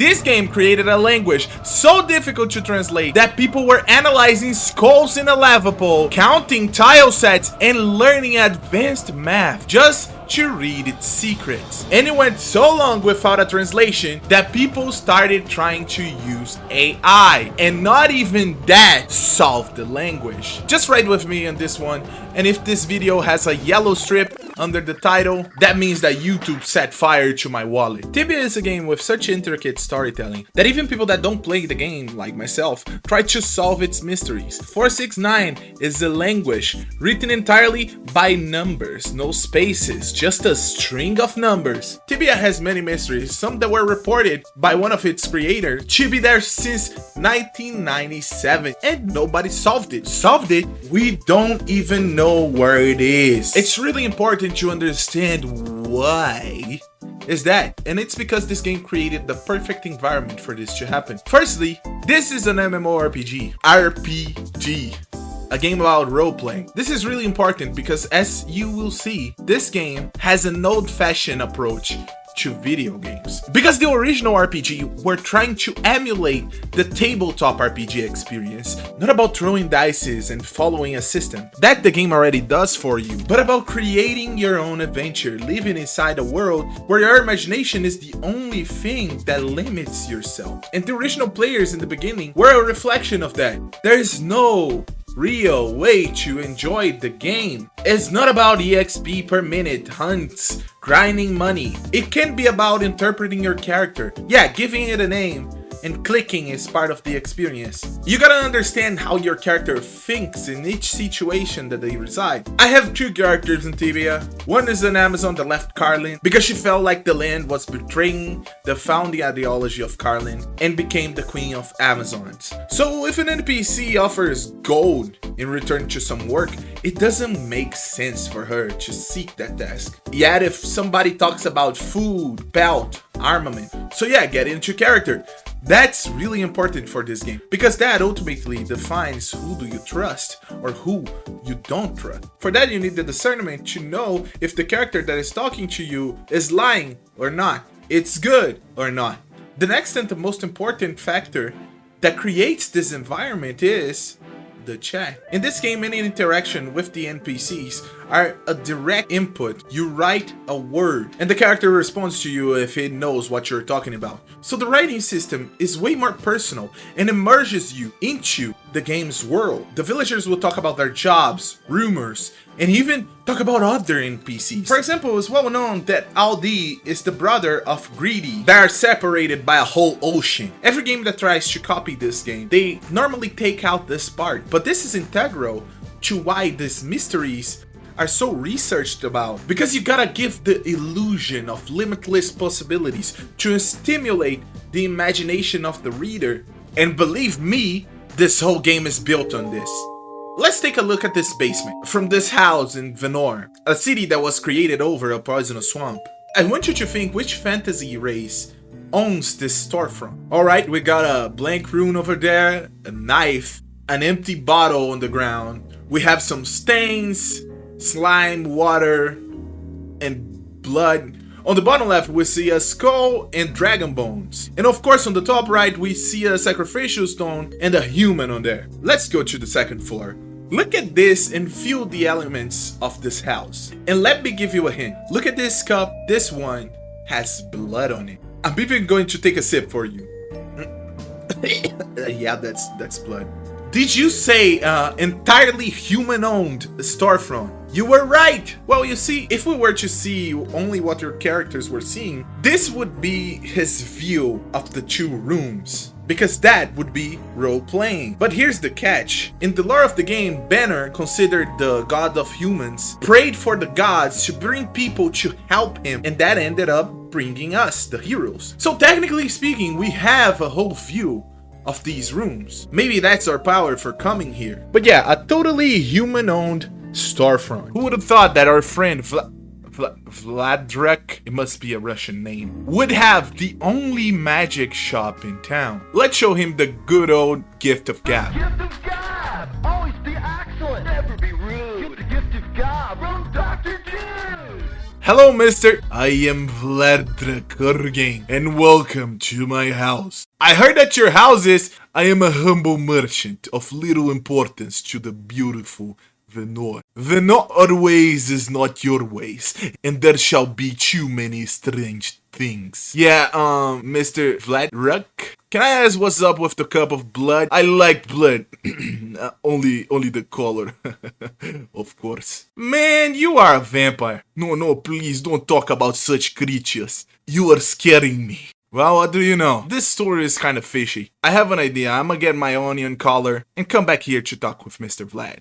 This game created a language so difficult to translate that people were analyzing skulls in a lava pool, counting tile sets, and learning advanced math just to read its secrets. And it went so long without a translation that people started trying to use AI, and not even that solved the language. Just ride with me on this one, and if this video has a yellow strip under the title, that means that YouTube set fire to my wallet. Tibia is a game with such intricate storytelling that even people that don't play the game, like myself, try to solve its mysteries. 469 is a language written entirely by numbers, no spaces, just a string of numbers. Tibia has many mysteries, some that were reported by one of its creators to be there since 1997, and nobody solved it. We don't even know where it is. It's really important to understand why is that, and it's because this game created the perfect environment for this to happen. Firstly, this is an MMORPG. A game about role-playing. This is really important because, as you will see, this game has an old-fashioned approach to video games. Because the original RPG were trying to emulate the tabletop RPG experience, not about throwing dice and following a system. That the game already does for you, but about creating your own adventure, living inside a world where your imagination is the only thing that limits yourself. And the original players in the beginning were a reflection of that. There is no real way to enjoy the game. It's not about EXP per minute, hunts, grinding money. It can be about interpreting your character. Yeah, giving it a name and clicking is part of the experience. You gotta understand how your character thinks in each situation that they reside. I have two characters in Tibia. One is an Amazon that left Carlin because she felt like the land was betraying the founding ideology of Carlin and became the queen of Amazons. So if an NPC offers gold in return to some work, it doesn't make sense for her to seek that task. Yet if somebody talks about food, belt, armament, so yeah, get into character. That's really important for this game, because that ultimately defines who do you trust or who you don't trust. For that, you need the discernment to know if the character that is talking to you is lying or not, it's good or not. The next and the most important factor that creates this environment is the chat. In this game, any interaction with the NPCs are a direct input. You write a word and the character responds to you if it knows what you're talking about. So the writing system is way more personal and immerses you into the game's world. The villagers will talk about their jobs, rumors, and even talk about other NPCs. For example, it's well known that Aldi is the brother of Greedy. They are separated by a whole ocean. Every game that tries to copy this game, they normally take out this part, but this is integral to why these mysteries are so researched about, because you gotta give the illusion of limitless possibilities to stimulate the imagination of the reader. And believe me, this whole game is built on this. Let's take a look at this basement from this house in Venor, a city that was created over a poisonous swamp. I want you to think which fantasy race owns this storefront. Alright, we got a blank rune over there, a knife, an empty bottle on the ground. We have some stains, slime, water, and blood. On the bottom left, we see a skull and dragon bones. And of course, on the top right, we see a sacrificial stone and a human on there. Let's go to the second floor. Look at this and feel the elements of this house. And let me give you a hint. Look at this cup. This one has blood on it. I'm even going to take a sip for you. Yeah, that's blood. Did you say entirely human-owned storefront? You were right! Well, you see, if we were to see only what your characters were seeing, this would be his view of the two rooms, because that would be role-playing. But here's the catch. In the lore of the game, Banner, considered the god of humans, prayed for the gods to bring people to help him, and that ended up bringing us, the heroes. So technically speaking, we have a whole view of these rooms. Maybe that's our power for coming here. But yeah, a totally human-owned storefront. Who would have thought that our friend Vladrek, it must be a Russian name, would have the only magic shop in town? Let's show him the good old gift of gab. Gift of gab! Always be excellent! Never be rude! Get the gift of gab from Dr. Jude! Hello, mister. I am Vlad Drakurgang, and welcome to my house. I heard at your houses, I am a humble merchant of little importance to the beautiful Venor. Venor ways is not your ways, and there shall be too many strange things. Yeah, Mr. Vlad Ruck? Can I ask what's up with the cup of blood? I like blood. only the color. Of course. Man, you are a vampire. No, please don't talk about such creatures. You are scaring me. Well, what do you know? This story is kind of fishy. I have an idea. I'm gonna get my onion collar and come back here to talk with Mr. Vlad.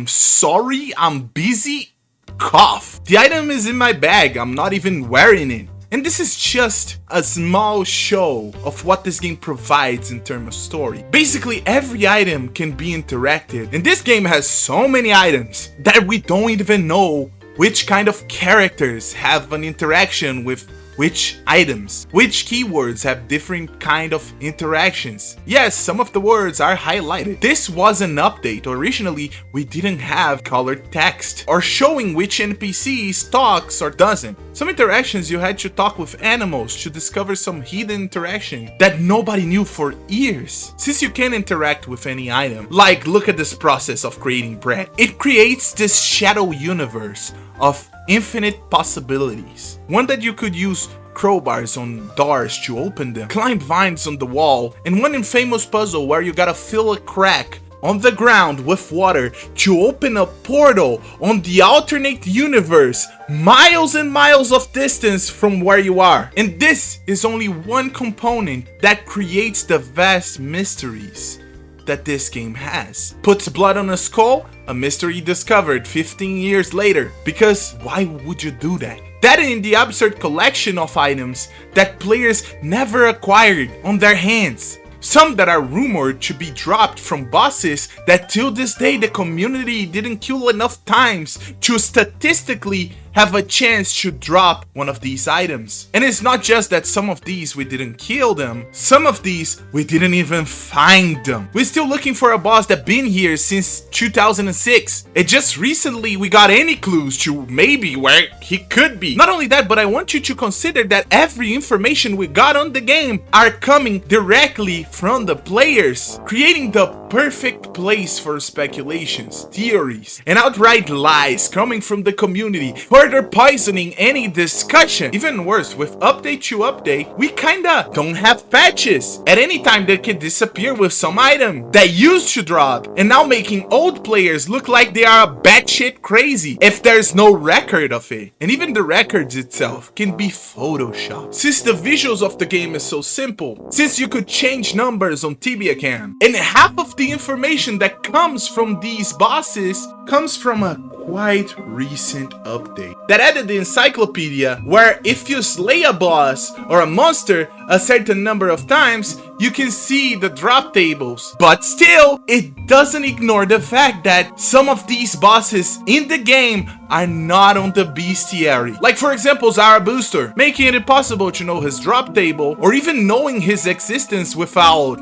Sorry, I'm busy. Cough. The item is in my bag. I'm not even wearing it. And this is just a small show of what this game provides in terms of story. Basically, every item can be interacted, and this game has so many items that we don't even know which kind of characters have an interaction with which items, which keywords have different kind of interactions. Yes, some of the words are highlighted. This was an update. Originally, we didn't have colored text or showing which NPCs talks or doesn't. Some interactions you had to talk with animals to discover some hidden interaction that nobody knew for years. Since you can interact with any item, like look at this process of creating bread. It creates this shadow universe of infinite possibilities. One that you could use crowbars on doors to open them, climb vines on the wall, and one infamous puzzle where you gotta fill a crack on the ground with water to open a portal on the alternate universe miles and miles of distance from where you are. And this is only one component that creates the vast mysteries that this game has. Puts blood on a skull, a mystery discovered 15 years later. Because why would you do that? That in the absurd collection of items that players never acquired on their hands. Some that are rumored to be dropped from bosses that till this day the community didn't kill enough times to statistically have a chance to drop one of these items. And it's not just that some of these we didn't kill them, some of these we didn't even find them. We're still looking for a boss that been here since 2006. And just recently we got any clues to maybe where he could be. Not only that, but I want you to consider that every information we got on the game are coming directly from the players, creating the perfect place for speculations, theories, and outright lies coming from the community, further poisoning any discussion. Even worse, with update to update, we kinda don't have patches. At any time they can disappear with some item that used to drop, and now making old players look like they are batshit crazy if there's no record of it. And even the records itself can be photoshopped. Since the visuals of the game is so simple, since you could change numbers on Tibia cam, and half of the information that comes from these bosses comes from a quite recent update that added the encyclopedia where if you slay a boss or a monster a certain number of times, you can see the drop tables. But still, it doesn't ignore the fact that some of these bosses in the game are not on the bestiary. Like for example, Zarathustra, making it impossible to know his drop table or even knowing his existence without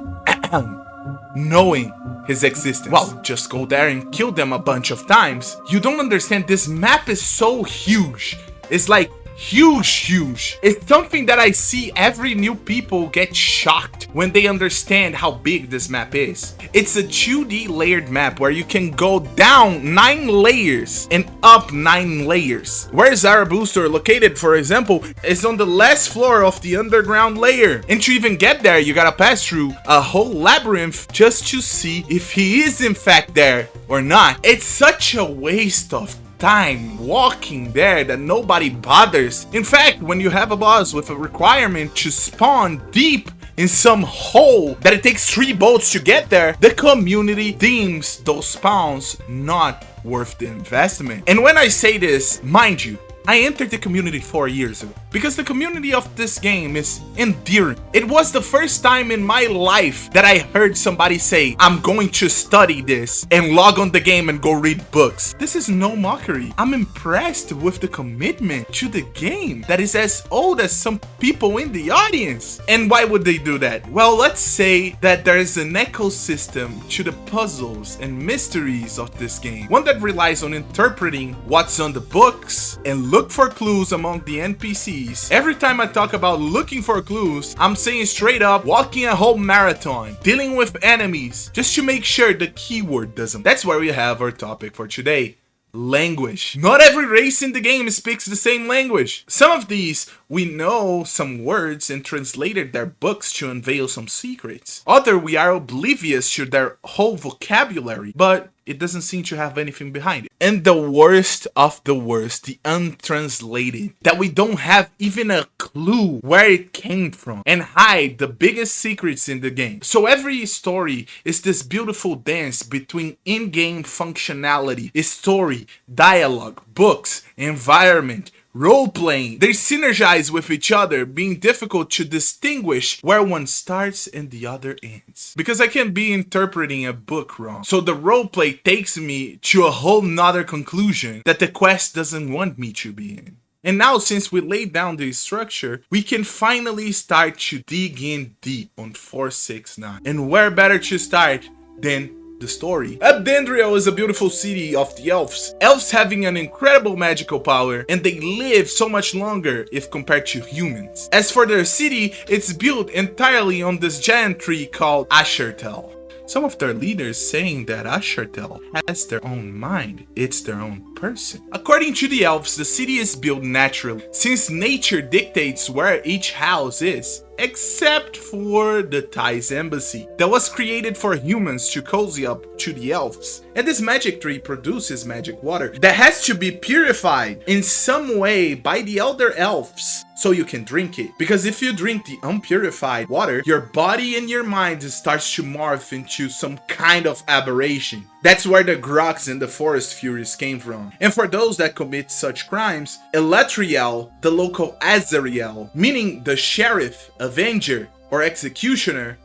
knowing his existence. Well, just go there and kill them a bunch of times. You don't understand, this map is so huge. It's like huge. It's something that I see every new people get shocked when they understand how big this map is. It's a 2D layered map where you can go down 9 layers and up 9 layers. Where Zarathustra located, for example, is on the last floor of the underground layer. And to even get there, you gotta pass through a whole labyrinth just to see if he is in fact there or not. It's such a waste of time walking there that nobody bothers. In fact, when you have a boss with a requirement to spawn deep in some hole that it takes 3 boats to get there, the community deems those spawns not worth the investment. And when I say this, mind you, I entered the community 4 years ago. because the community of this game is endearing. It was the first time in my life that I heard somebody say, I'm going to study this and log on the game and go read books. This is no mockery. I'm impressed with the commitment to the game that is as old as some people in the audience. And why would they do that? Well, let's say that there is an ecosystem to the puzzles and mysteries of this game. One that relies on interpreting what's on the books and look for clues among the NPCs. Every time I talk about looking for clues, I'm saying straight up walking a whole marathon, dealing with enemies, just to make sure the keyword doesn't. That's where we have our topic for today. Language. Not every race in the game speaks the same language. Some of these, we know some words and translated their books to unveil some secrets. Other, we are oblivious to their whole vocabulary, but it doesn't seem to have anything behind it. And the worst of the worst, the untranslated, that we don't have even a clue where it came from and hide the biggest secrets in the game. So every story is this beautiful dance between in-game functionality, story, dialogue, books, environment, role-playing. They synergize with each other, being difficult to distinguish where one starts and the other ends. Because I can be interpreting a book wrong. So the roleplay takes me to a whole nother conclusion that the quest doesn't want me to be in. And now, since we laid down the structure, we can finally start to dig in deep on 469. And where better to start than the story. Abdendrio is a beautiful city of the elves. Elves having an incredible magical power, and they live so much longer if compared to humans. As for their city, it's built entirely on this giant tree called Ashertel. Some of their leaders saying that Ashertel has their own mind, it's their own person. According to the elves, the city is built naturally, since nature dictates where each house is, except for the Thai's embassy that was created for humans to cozy up to the elves. And this magic tree produces magic water that has to be purified in some way by the elder elves so you can drink it. Because if you drink the unpurified water, your body and your mind starts to morph into some kind of aberration. That's where the Groks and the Forest Furies came from. And for those that commit such crimes, Elatriel, the local Azariel, meaning the sheriff, avenger, or executioner,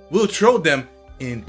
will throw them in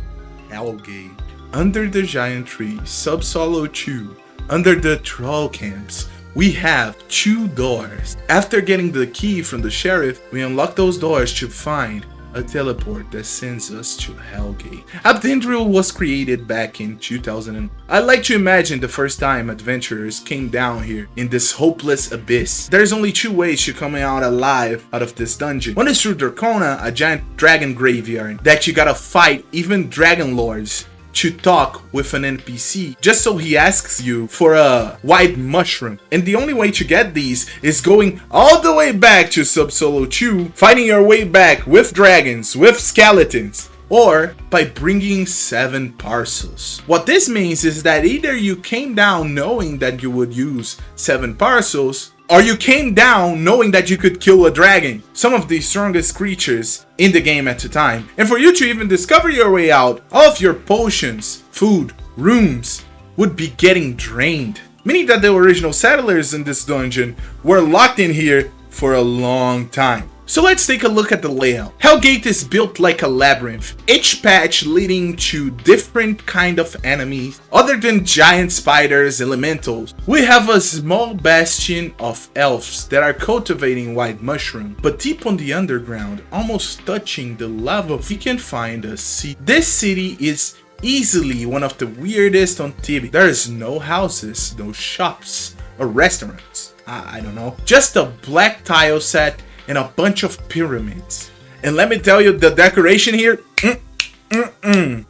Hellgate. Under the giant tree, Subsolo 2, under the troll camps, we have 2 doors. After getting the key from the sheriff, we unlock those doors to find a teleport that sends us to Hellgate. Abdendrio was created back in 2000. I like to imagine the first time adventurers came down here in this hopeless abyss. There's only 2 ways to come out alive out of this dungeon. One is through Dracona, a giant dragon graveyard that you gotta fight even dragon lords to talk with an NPC just so he asks you for a white mushroom. And the only way to get these is going all the way back to Subsolo 2, fighting your way back with dragons, with skeletons, or by bringing 7 parcels. What this means is that either you came down knowing that you would use 7 parcels, or you came down knowing that you could kill a dragon, some of the strongest creatures in the game at the time. And for you to even discover your way out, all of your potions, food, rooms would be getting drained. Meaning that the original settlers in this dungeon were locked in here for a long time. So let's take a look at the layout. Hellgate is built like a labyrinth, each patch leading to different kind of enemies. Other than giant spiders, elementals, we have a small bastion of elves that are cultivating white mushroom. But deep on the underground, almost touching the lava, we can find a city. This city is easily one of the weirdest on Tibia. There is no houses, no shops, or restaurants. I don't know. Just a black tile set and a bunch of pyramids. And let me tell you, the decoration here,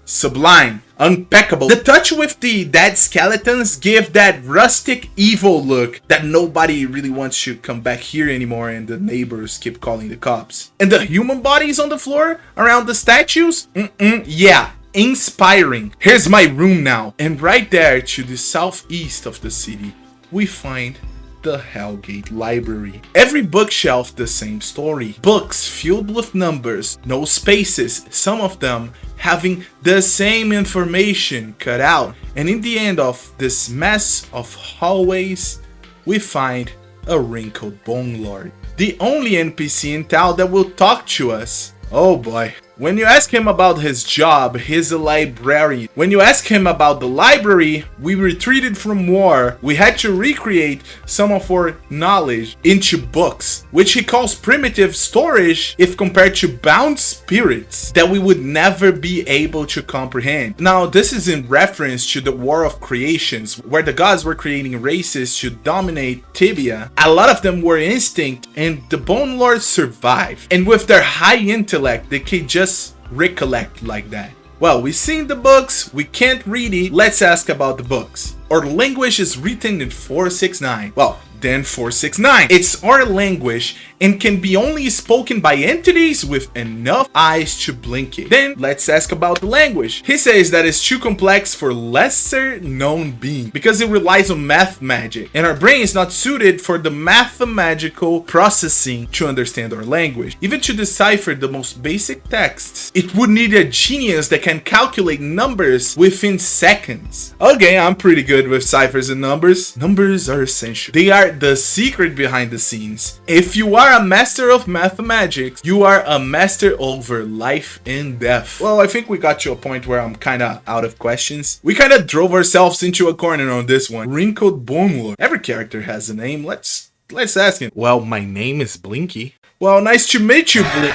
sublime, impeccable. The touch with the dead skeletons give that rustic evil look that nobody really wants to come back here anymore, and the neighbors keep calling the cops. And the human bodies on the floor around the statues, yeah, inspiring. Here's my room now. And right there to the southeast of the city, we find the Hellgate Library. Every bookshelf the same story. Books filled with numbers, no spaces, some of them having the same information cut out. And in the end of this mess of hallways, we find a wrinkled Bonelord. the only NPC in town that will talk to us. Oh boy. When you ask him about his job, he's a librarian. When you ask him about the library, we retreated from war. We had to recreate some of our knowledge into books, which he calls primitive storage if compared to bound spirits that we would never be able to comprehend. Now, this is in reference to the War of Creations, where the gods were creating races to dominate Tibia. A lot of them were instinct, and the bonelords survived. And with their high intellect, they could just recollect like that. Well, we've seen the books, we can't read it, let's ask about the books. Our language is written in 469. Well, then 469. It's our language and can be only spoken by entities with enough eyes to blink it. Then let's ask about the language. He says that it's too complex for lesser known beings because it relies on math magic, and our brain is not suited for the mathematical processing to understand our language. Even to decipher the most basic texts, it would need a genius that can calculate numbers within seconds. Okay, I'm pretty good with ciphers and numbers. Numbers are essential. They are the secret behind the scenes. If you are a master of mathematics, you are a master over life and death. Well, I think we got to a point where I'm kinda out of questions. We kinda drove ourselves into a corner on this one. Wrinkled Bonelord. Every character has a name. Let's ask him. Well, my name is Blinky. Well, nice to meet you, Blink.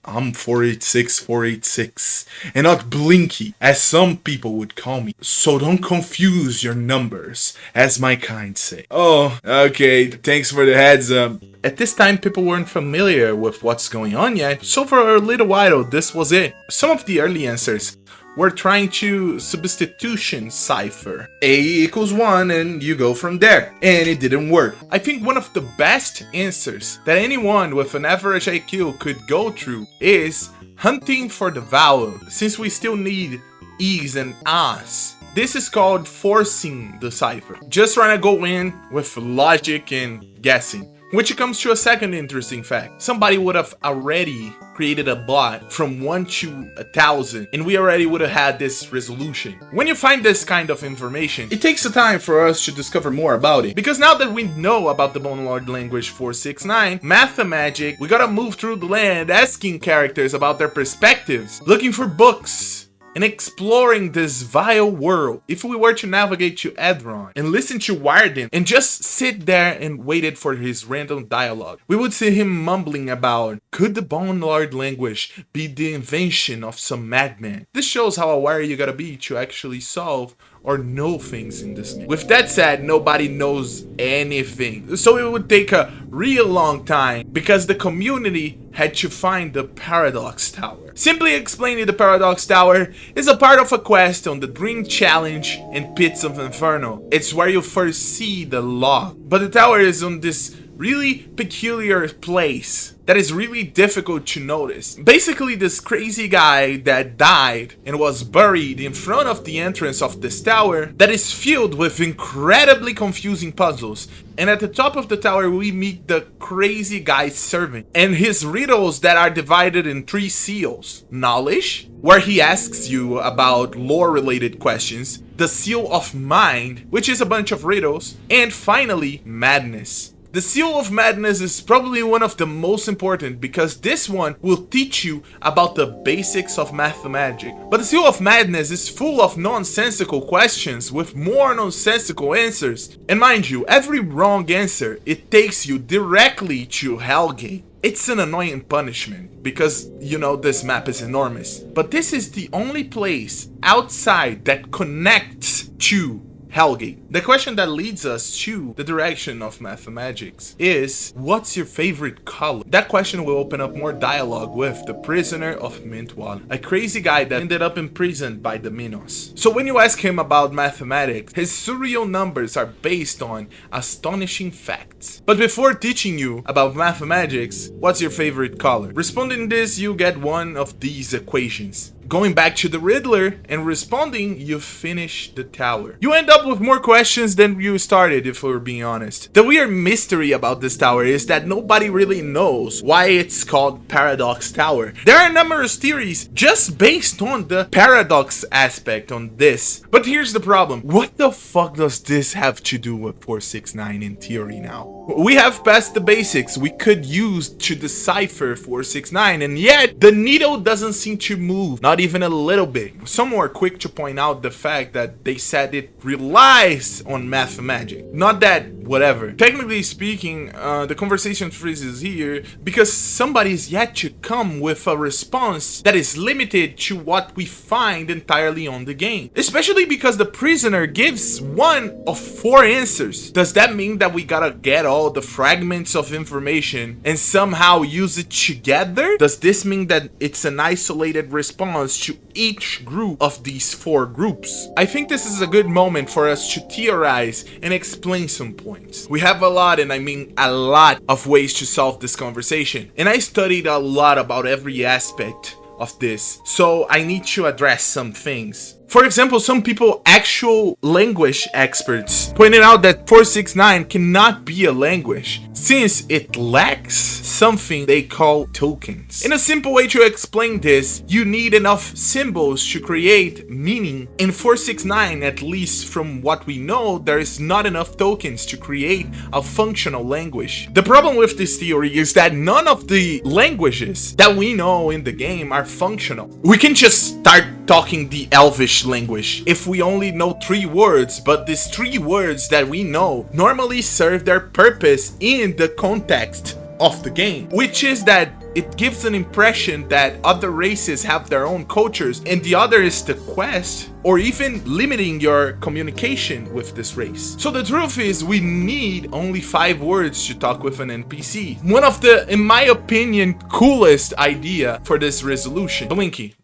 I'm 486, and not Blinky, as some people would call me. So don't confuse your numbers, as my kind say. Oh, okay, thanks for the heads up. At this time, people weren't familiar with what's going on yet, so for a little while, this was it. Some of the early answers were trying to substitution cipher. A equals 1 and you go from there. And it didn't work. I think one of the best answers that anyone with an average IQ could go through is hunting for the vowel, since we still need E's and A's. This is called forcing the cipher. Just trying to go in with logic and guessing. Which comes to a second interesting fact. Somebody would have already created a bot from 1 to 1,000 and we already would have had this resolution. When you find this kind of information, it takes a time for us to discover more about it. Because now that we know about the Bonelord language 469, Mathemagic, we gotta move through the land asking characters about their perspectives, looking for books, and exploring this vile world. If we were to navigate to Edron and listen to Warden and just sit there and waited for his random dialogue, we would see him mumbling about, could the Bonelord language be the invention of some madman? This shows how aware you gotta be to actually solve or know things in this game. With that said, nobody knows anything. So it would take a real long time because the community had to find the Paradox Tower. Simply explaining, the Paradox Tower is a part of a quest on the Dream Challenge and Pits of Inferno. It's where you first see the log. But the tower is on this really peculiar place that is really difficult to notice. Basically, this crazy guy that died and was buried in front of the entrance of this tower that is filled with incredibly confusing puzzles. And at the top of the tower, we meet the crazy guy's servant and his riddles that are divided in 3 seals. Knowledge, where he asks you about lore-related questions. The seal of mind, which is a bunch of riddles. And finally, madness. The Seal of Madness is probably one of the most important because this one will teach you about the basics of Mathemagic. But the Seal of Madness is full of nonsensical questions with more nonsensical answers. And mind you, every wrong answer, it takes you directly to Hellgate. It's an annoying punishment because, you know, this map is enormous. But this is the only place outside that connects to Hellgate. The question that leads us to the direction of Mathemagics is, what's your favorite color? That question will open up more dialogue with the prisoner of Mintwal, a crazy guy that ended up imprisoned by the Minos. So when you ask him about mathematics, his surreal numbers are based on astonishing facts. But before teaching you about Mathemagics, what's your favorite color? Responding this, you get one of these equations. Going back to the Riddler and responding, you finish the tower. You end up with more questions than you started, if we're being honest. The weird mystery about this tower is that nobody really knows why it's called Paradox Tower. There are numerous theories just based on the paradox aspect on this. But here's the problem. What the fuck does this have to do with 469 in theory now? We have passed the basics we could use to decipher 469, and yet the needle doesn't seem to move, not even a little bit. Some are quick to point out the fact that they said it relies on math magic. Not that, whatever. Technically speaking, the conversation freezes here because somebody's yet to come with a response that is limited to what we find entirely on the game. Especially because the prisoner gives one of 4 answers. Does that mean that we gotta get all the fragments of information and somehow use it together? Does this mean that it's an isolated response to each group of these 4 groups? I think this is a good moment for us to theorize and explain some points. We have a lot, and I mean a lot, of ways to solve this conversation, and I studied a lot about every aspect of this, so I need to address some things. For example, some people, actual language experts, pointed out that 469 cannot be a language since it lacks something they call tokens. In a simple way to explain this, you need enough symbols to create meaning. In 469, at least from what we know, there is not enough tokens to create a functional language. The problem with this theory is that none of the languages that we know in the game are functional. We can just start talking the Elvish language if we only know 3 words, but these 3 words that we know normally serve their purpose in the context of the game, which is that it gives an impression that other races have their own cultures and the other is the quest, or even limiting your communication with this race. So the truth is, we need only 5 words to talk with an NPC. One of the, in my opinion, coolest idea for this resolution. Blinky.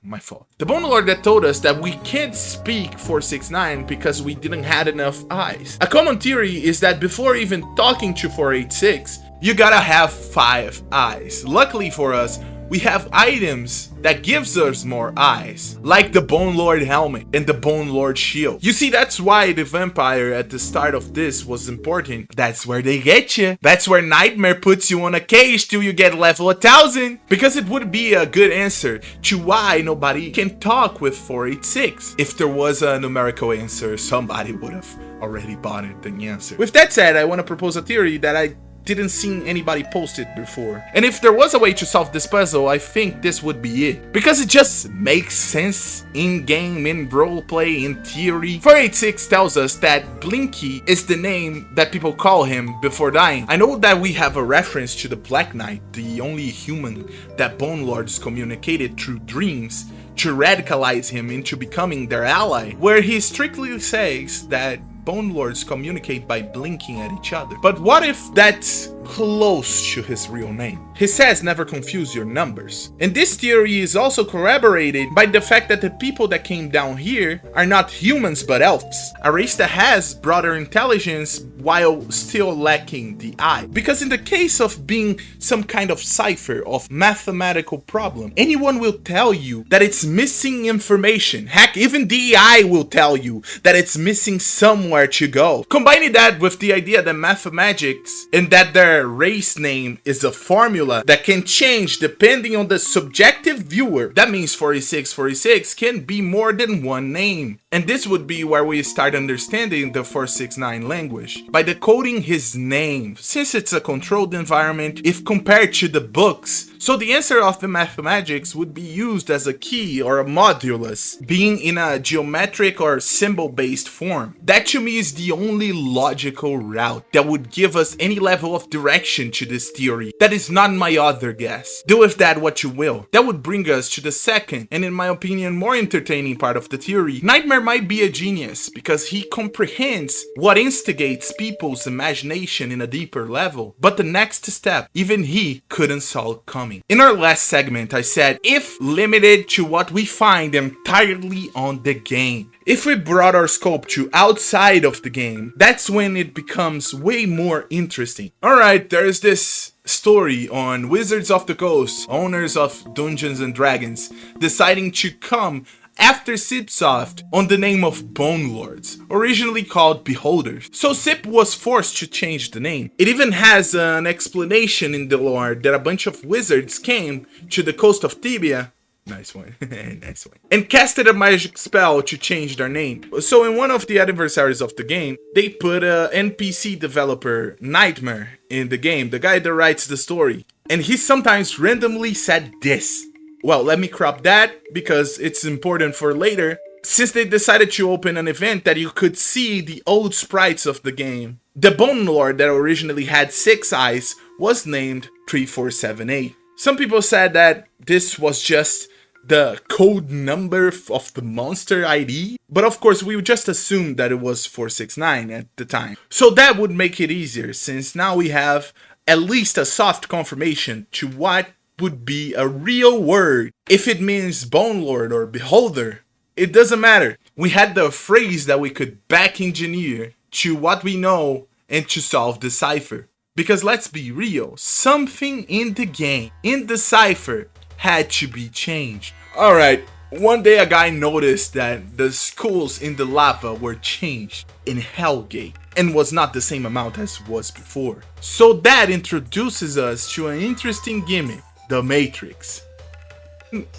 My fault. The Bonelord that told us that we can't speak 469 because we didn't have enough eyes. A common theory is that before even talking to 486, you gotta have 5 eyes. Luckily for us, we have items that gives us more eyes, like the Bonelord helmet and the Bonelord shield. You see, that's why the vampire at the start of this was important. That's where they get you. That's where Nightmare puts you on a cage till you get level 1000. Because it would be a good answer to why nobody can talk with 486. If there was a numerical answer, somebody would have already bought it, the answer. With that said, I want to propose a theory that I didn't see anybody post it before. And if there was a way to solve this puzzle, I think this would be it. Because it just makes sense in-game, in roleplay, in theory. 486 tells us that Blinky is the name that people call him before dying. I know that we have a reference to the Black Knight, the only human that Bonelords communicated through dreams to radicalize him into becoming their ally, where he strictly says that Bonelords communicate by blinking at each other. But what if that's close to his real name? He says never confuse your numbers. And this theory is also corroborated by the fact that the people that came down here are not humans but elves, a race that has broader intelligence while still lacking the eye. Because in the case of being some kind of cipher of mathematical problem, anyone will tell you that it's missing information. Heck, even the eye will tell you that it's missing somewhere to go. Combining that with the idea that mathematics and that their race name is a formula that can change depending on the subjective viewer, that means 4646 can be more than one name. And this would be where we start understanding the 469 language, by decoding his name, since it's a controlled environment if compared to the books. So the answer of the mathematics would be used as a key or a modulus, being in a geometric or symbol-based form. That to me is the only logical route that would give us any level of direction to this theory. That is not my other guess. Do with that what you will. That would bring us to the second, and in my opinion more entertaining part of the theory. Nightmare might be a genius because he comprehends what instigates people's imagination in a deeper level, but the next step, even he couldn't solve coming. In our last segment, I said if limited to what we find entirely on the game. If we brought our scope to outside of the game, that's when it becomes way more interesting. Alright, there's this story on Wizards of the Coast, owners of Dungeons and Dragons, deciding to come after Cipsoft on the name of Bonelords, originally called Beholders. So Cip was forced to change the name. It even has an explanation in the lore that a bunch of wizards came to the coast of Tibia Nice one. Nice one. And casted a magic spell to change their name. So in one of the adversaries of the game, they put a NPC developer, Nightmare, in the game, the guy that writes the story. And he sometimes randomly said this. Well, let me crop that because it's important for later. Since they decided to open an event that you could see the old sprites of the game, the Bonelord that originally had 6 eyes was named 3478. Some people said that this was just the code number of the monster ID, but of course we would just assume that it was 469 at the time. So that would make it easier, since now we have at least a soft confirmation to what would be a real word. If it means Bonelord or Beholder, it doesn't matter. We had the phrase that we could back engineer to what we know and to solve the cipher. Because let's be real, something in the game, in the cipher, had to be changed. Alright, one day a guy noticed that the skulls in the lava were changed in Hellgate and was not the same amount as was before. So that introduces us to an interesting gimmick, the Matrix.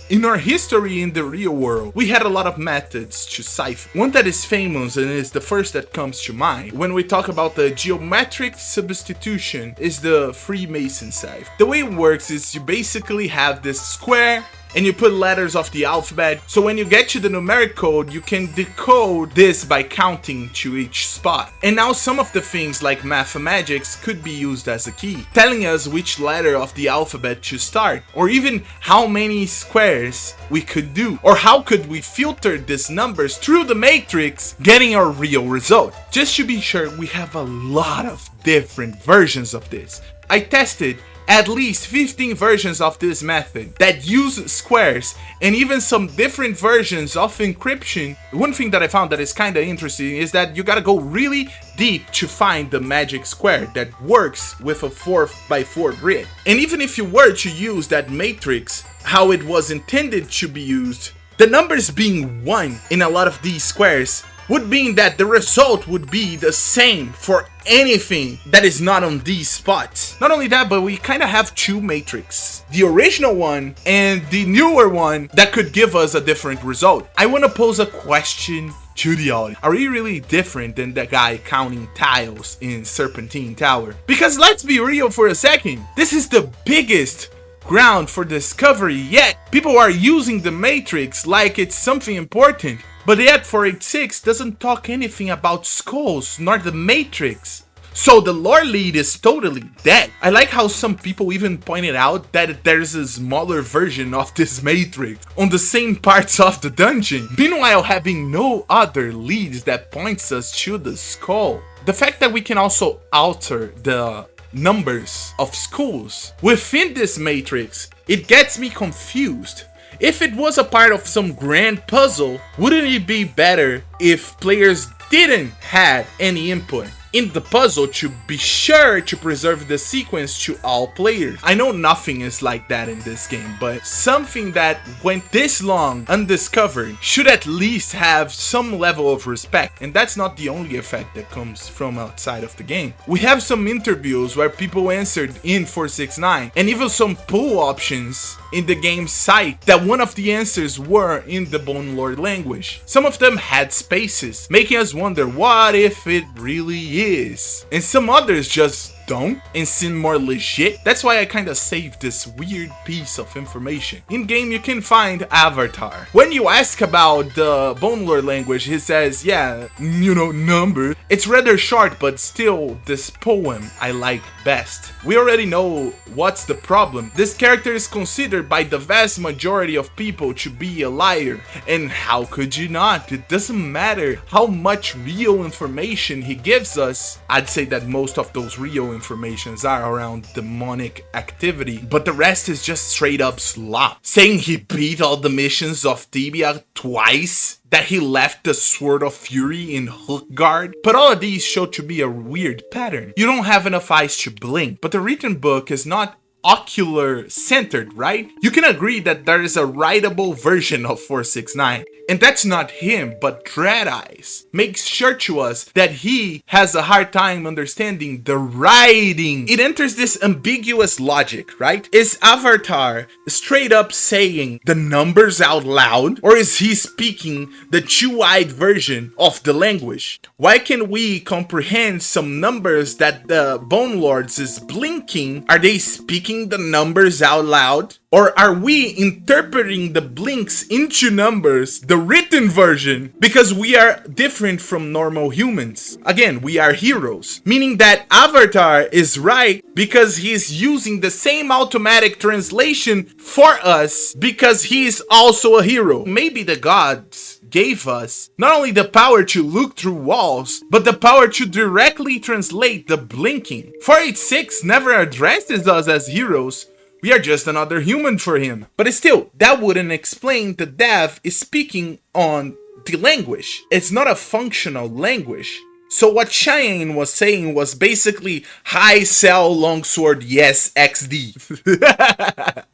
In our history in the real world, we had a lot of methods to cipher. One that is famous and is the first that comes to mind when we talk about the geometric substitution is the Freemason cipher. The way it works is you basically have this square and you put letters of the alphabet, so when you get to the numeric code, you can decode this by counting to each spot. And now some of the things like mathematics could be used as a key, telling us which letter of the alphabet to start, or even how many squares we could do, or how could we filter these numbers through the matrix, getting a real result. Just to be sure, we have a lot of different versions of this. I tested at least 15 versions of this method that use squares and even some different versions of encryption. One thing that I found that is kinda interesting is that you gotta go really deep to find the magic square that works with a 4x4 grid. And even if you were to use that matrix how it was intended to be used, the numbers being 1 in a lot of these squares would mean that the result would be the same for anything that is not on these spots. Not only that, but we kind of have 2 matrices. The original one and the newer one that could give us a different result. I want to pose a question to the audience. Are we really different than the guy counting tiles in Serpentine Tower? Because let's be real for a second. This is the biggest ground for discovery yet. People are using the matrix like it's something important. But yet 486 doesn't talk anything about skulls, nor the matrix. So the lore lead is totally dead. I like how some people even pointed out that there's a smaller version of this matrix on the same parts of the dungeon, meanwhile having no other leads that points us to the skull. The fact that we can also alter the numbers of skulls within this matrix, it gets me confused. If it was a part of some grand puzzle, wouldn't it be better if players didn't have any input in the puzzle to be sure to preserve the sequence to all players? I know nothing is like that in this game, but something that went this long undiscovered should at least have some level of respect, and that's not the only effect that comes from outside of the game. We have some interviews where people answered in 469, and even some poll options in the game's site that one of the answers were in the Bonelord language. Some of them had spaces, making us wonder what if it really is. And some others just don't and seem more legit. That's why I kinda saved this weird piece of information. In game you can find Avatar. When you ask about the Bonelord language, he says, yeah, you know, number. It's rather short, but still this poem I like best. We already know what's the problem. This character is considered by the vast majority of people to be a liar. And how could you not? It doesn't matter how much real information he gives us. I'd say that most of those real informations are around demonic activity, but the rest is just straight up slop. Saying he beat all the missions of Tibia twice, that he left the Sword of Fury in Hook Guard, but all of these show to be a weird pattern. You don't have enough eyes to blink, but the written book is not ocular centered, right? You can agree that there is a writable version of 469. And that's not him, but Dread Eyes makes sure to us that he has a hard time understanding the writing. It enters this ambiguous logic, right? Is Avatar straight up saying the numbers out loud? Or is he speaking the two-eyed version of the language? Why can we comprehend some numbers that the Bonelords is blinking? Are they speaking the numbers out loud? Or are we interpreting the blinks into numbers, the written version, because we are different from normal humans? Again, we are heroes, meaning that Avatar is right because he's using the same automatic translation for us because he is also a hero. Maybe the gods gave us not only the power to look through walls, but the power to directly translate the blinking. 486 never addresses us as heroes. We are just another human for him. But still, that wouldn't explain the dev is speaking on the language. It's not a functional language. So what Cheyenne was saying was basically high sell longsword yes XD.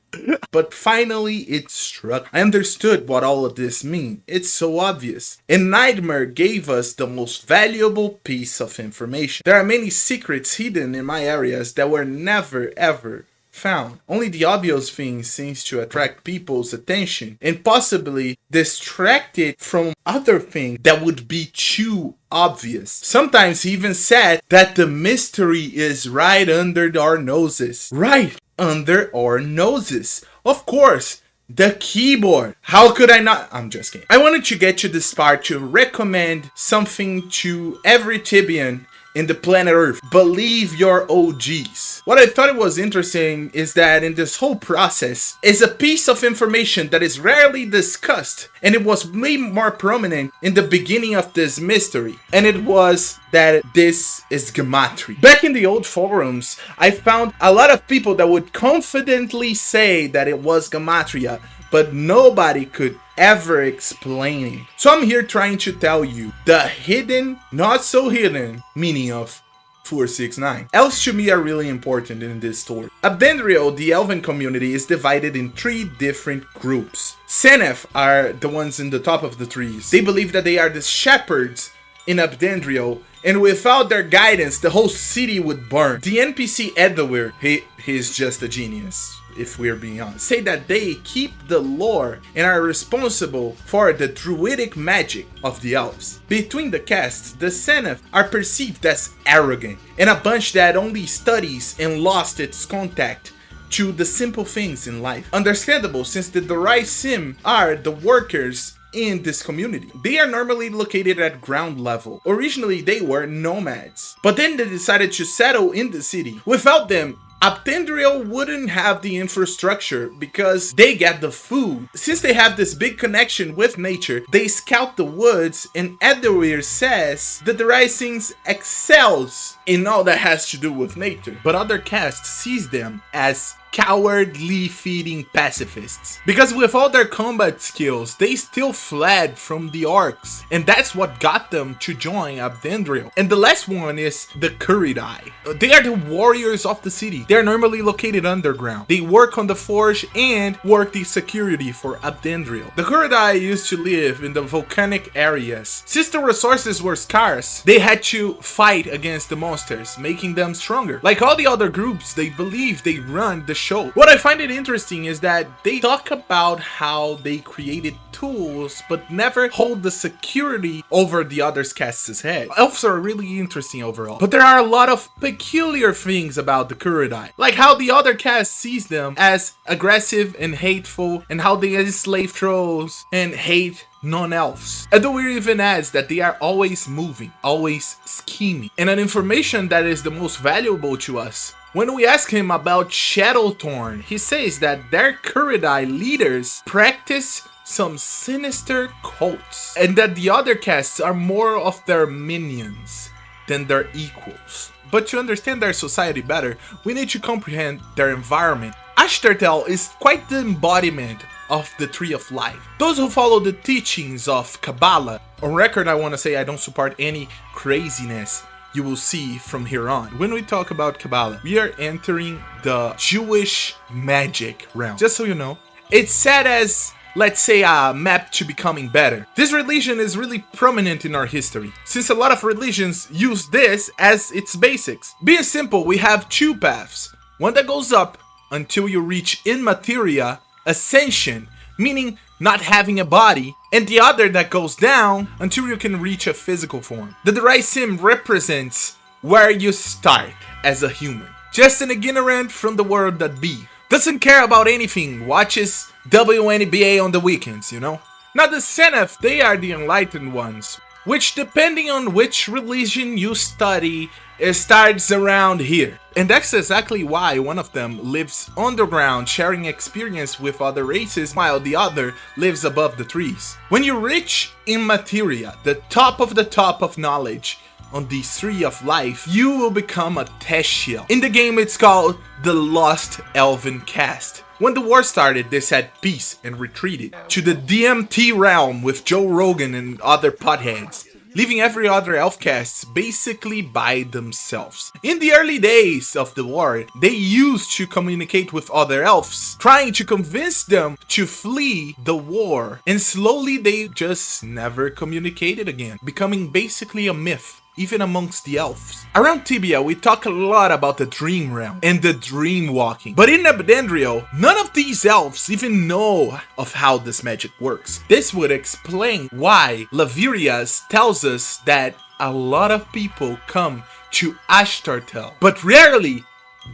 But finally it struck. I understood what all of this mean. It's so obvious. And Nightmare gave us the most valuable piece of information. There are many secrets hidden in my areas that were never ever found. Only the obvious thing seems to attract people's attention and possibly distract it from other things that would be too obvious. Sometimes he even said that the mystery is right under our noses. Right under our noses. Of course, the keyboard. How could I not? I'm just kidding. I wanted to get to this part to recommend something to every Tibian in the planet Earth. Believe your OGs. What I thought it was interesting is that in this whole process is a piece of information that is rarely discussed, and it was way more prominent in the beginning of this mystery, and it was that this is Gamatria. Back in the old forums, I found a lot of people that would confidently say that it was Gamatria, but nobody could ever explain it. So I'm here trying to tell you the hidden, not so hidden meaning of 469. Elves to me are really important in this story. Abdendrio, the elven community, is divided in 3 different groups. Senef are the ones in the top of the trees. They believe that they are the shepherds in Abdendrio, and without their guidance, the whole city would burn. The NPC Edward, he's just a genius, if we're being honest, say that they keep the lore and are responsible for the druidic magic of the elves. Between the castes, the Senef are perceived as arrogant and a bunch that only studies and lost its contact to the simple things in life. Understandable, since the Sim are the workers in this community. They are normally located at ground level. Originally they were nomads, but then they decided to settle in the city. Without them, Abtendrio wouldn't have the infrastructure because they get the food. Since they have this big connection with nature, they scout the woods, and Edwir says that the Risings excels in all that has to do with nature. But other castes sees them as cowardly feeding pacifists, because with all their combat skills they still fled from the orcs, and that's what got them to join Abdendrio. And the last one is the Kuridai. They are the warriors of the city. They're normally located underground. They work on the forge and work the security for Abdendrio. The Kuridai used to live in the volcanic areas. Since the resources were scarce, they had to fight against the monsters, making them stronger. Like all the other groups, they believe they run the show. What I find it interesting is that they talk about how they created tools but never hold the security over the other castes' head. Elves are really interesting overall, but there are a lot of peculiar things about the Kuridai, like how the other caste sees them as aggressive and hateful, and how they enslave trolls and hate non-elves. Edwir even adds that they are always moving, always scheming, and an information that is the most valuable to us. When we ask him about Shadowthorn, he says that their Kuridai leaders practice some sinister cults, and that the other castes are more of their minions than their equals. But to understand their society better, we need to comprehend their environment. Ashtartel is quite the embodiment of the Tree of Life. Those who follow the teachings of Kabbalah, on record I want to say I don't support any craziness you will see from here on. When we talk about Kabbalah, we are entering the Jewish magic realm. Just so you know, it's said as, let's say, a map to becoming better. This religion is really prominent in our history, since a lot of religions use this as its basics. Being simple, we have two paths. One that goes up until you reach immateria, ascension, meaning not having a body, and the other that goes down until you can reach a physical form. The Derai Sim represents where you start as a human. Just an ignorant from the world that be. Doesn't care about anything, watches WNBA on the weekends, you know? Now the Senef, they are the enlightened ones, which depending on which religion you study, it starts around here. And that's exactly why one of them lives underground sharing experience with other races while the other lives above the trees. When you reach immateria, the top of knowledge on the tree of life, you will become a Teshiel. In the game it's called the Lost Elven Caste. When the war started, they said peace and retreated to the DMT realm with Joe Rogan and other potheads, leaving every other elf caste basically by themselves. In the early days of the war, they used to communicate with other elves, trying to convince them to flee the war, and slowly they just never communicated again, becoming basically a myth, even amongst the elves. Around Tibia, we talk a lot about the dream realm and the dream walking. But in Abdendrio, none of these elves even know of how this magic works. This would explain why Lavirias tells us that a lot of people come to Ashtartel, but rarely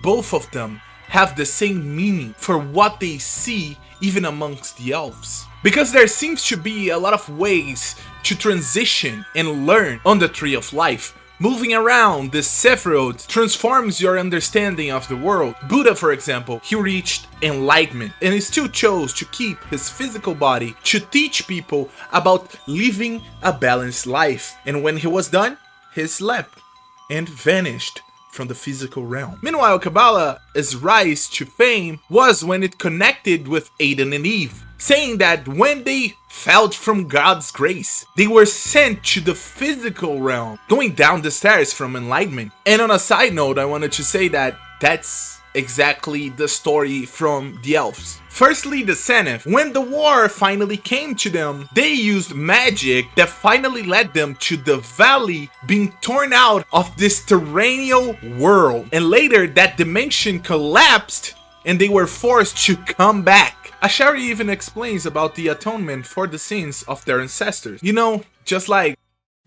both of them have the same meaning for what they see even amongst the elves. Because there seems to be a lot of ways to transition and learn on the Tree of Life. Moving around the Sephiroth transforms your understanding of the world. Buddha, for example, he reached enlightenment and he still chose to keep his physical body to teach people about living a balanced life. And when he was done, he slept and vanished from the physical realm. Meanwhile, Kabbalah's rise to fame was when it connected with Adam and Eve, saying that when they fell from God's grace, they were sent to the physical realm, going down the stairs from enlightenment. And on a side note, I wanted to say that that's exactly the story from the elves. Firstly, the Senef. When the war finally came to them, they used magic that finally led them to the valley being torn out of this terrestrial world. And later, that dimension collapsed and they were forced to come back. Ashari even explains about the atonement for the sins of their ancestors. You know, just like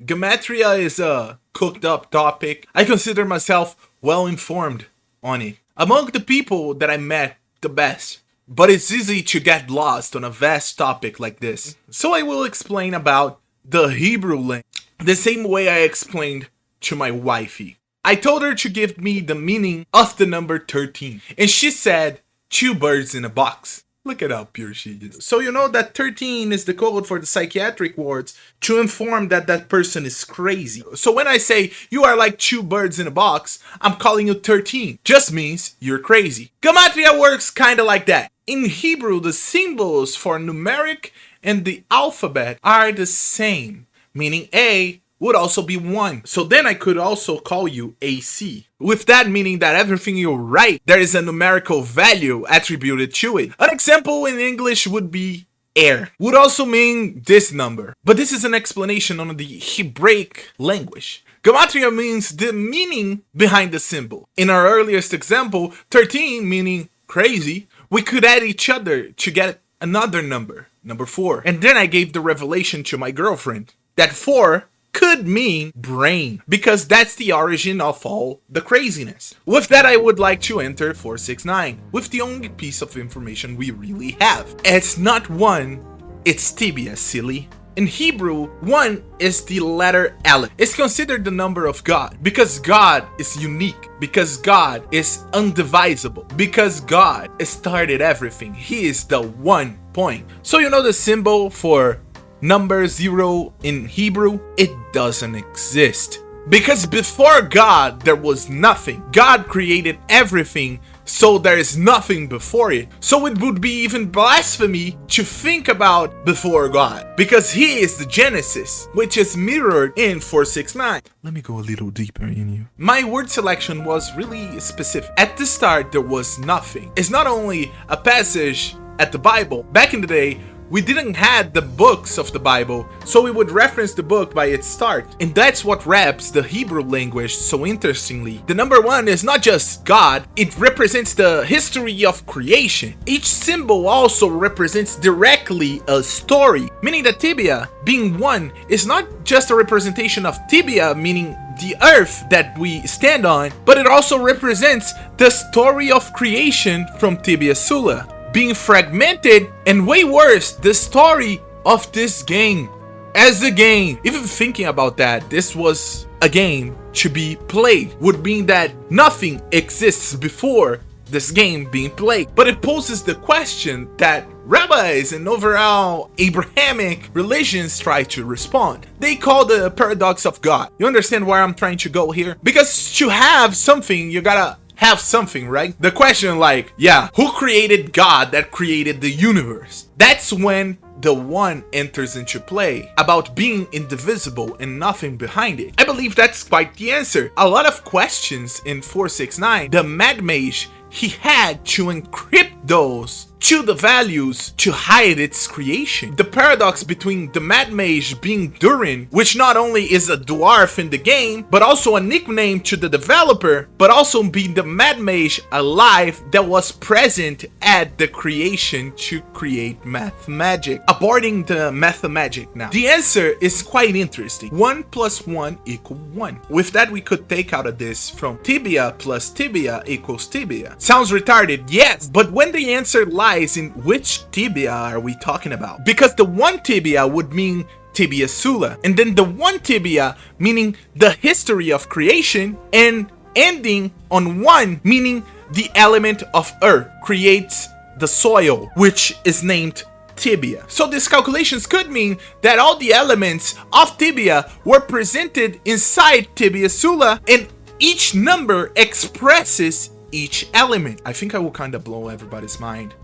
Gamatria is a cooked up topic, I consider myself well informed on it. Among the people that I met, the best. But it's easy to get lost on a vast topic like this. So I will explain about the Hebrew language the same way I explained to my wifey. I told her to give me the meaning of the number 13. And she said, 2 birds in a box. Look at how pure she is. So you know that 13 is the code for the psychiatric wards to inform that that person is crazy. So when I say you are like 2 birds in a box, I'm calling you 13. Just means you're crazy. Gamatria works kinda like that. In Hebrew, the symbols for numeric and the alphabet are the same, meaning A would also be 1. So then I could also call you AC. With that meaning that everything you write, there is a numerical value attributed to it. An example in English would be air. Would also mean this number. But this is an explanation on the Hebraic language. Gamatria means the meaning behind the symbol. In our earliest example, 13 meaning crazy, we could add each other to get another number, number 4. And then I gave the revelation to my girlfriend that 4 could mean brain, because that's the origin of all the craziness. With that, I would like to enter 469, with the only piece of information we really have. It's not 1, it's Tibia, silly. In Hebrew, 1 is the letter Aleph. It's considered the number of God, because God is unique, because God is undivisible, because God started everything. He is the 1 point. So you know the symbol for number 0 in Hebrew? It doesn't exist. Because before God, there was nothing. God created everything so there is nothing before it. So it would be even blasphemy to think about before God, because he is the Genesis, which is mirrored in 469. Let me go a little deeper in you. My word selection was really specific. At the start, there was nothing. It's not only a passage at the Bible. Back in the day, we didn't have the books of the Bible, so we would reference the book by its start. And that's what wraps the Hebrew language so interestingly. The number 1 is not just God, it represents the history of creation. Each symbol also represents directly a story, meaning that Tibia, being 1, is not just a representation of Tibia, meaning the earth that we stand on, but it also represents the story of creation from Tibia Sula, being fragmented, and way worse, the story of this game as a game. Even thinking about that, this was a game to be played would mean that nothing exists before this game being played. But it poses the question that rabbis and overall Abrahamic religions try to respond. They call the paradox of God. You understand where I'm trying to go here? Because to have something, you gotta have something, right? The question like, yeah, who created God that created the universe? That's when the 1 enters into play, about being indivisible and nothing behind it. I believe that's quite the answer. A lot of questions in 469, the Mad Mage, he had to encrypt those to the values to hide its creation. The paradox between the Mad Mage being Durin, which not only is a dwarf in the game, but also a nickname to the developer, but also being the Mad Mage alive that was present at the creation to create math magic. Aborting the math magic now. The answer is quite interesting. 1 + 1 = 1. With that, we could take out of this from Tibia plus Tibia equals Tibia. Sounds retarded, yes, but when the answer lies in which Tibia are we talking about? Because the 1 Tibia would mean Tibia Sula, and then the 1 Tibia meaning the history of creation, and ending on 1 meaning the element of earth creates the soil, which is named Tibia. So these calculations could mean that all the elements of Tibia were presented inside Tibia Sula, and each number expresses each element. I think I will kind of blow everybody's mind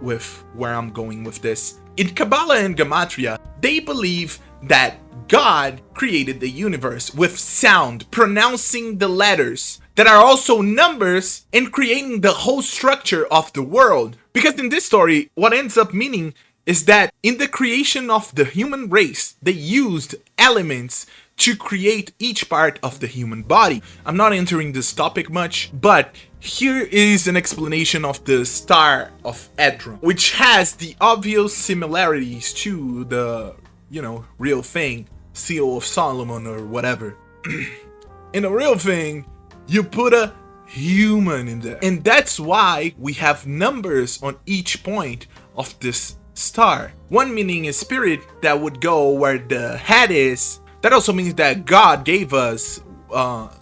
with where I'm going with this. In Kabbalah and Gamatria, they believe that God created the universe with sound, pronouncing the letters that are also numbers and creating the whole structure of the world. Because in this story, what ends up meaning is that in the creation of the human race, they used elements to create each part of the human body. I'm not entering this topic much, but here is an explanation of the Star of Edron, which has the obvious similarities to the, real thing, Seal of Solomon or whatever. In a real thing, you put a human in there. And that's why we have numbers on each point of this star. 1 meaning a spirit that would go where the head is. That also means that God gave us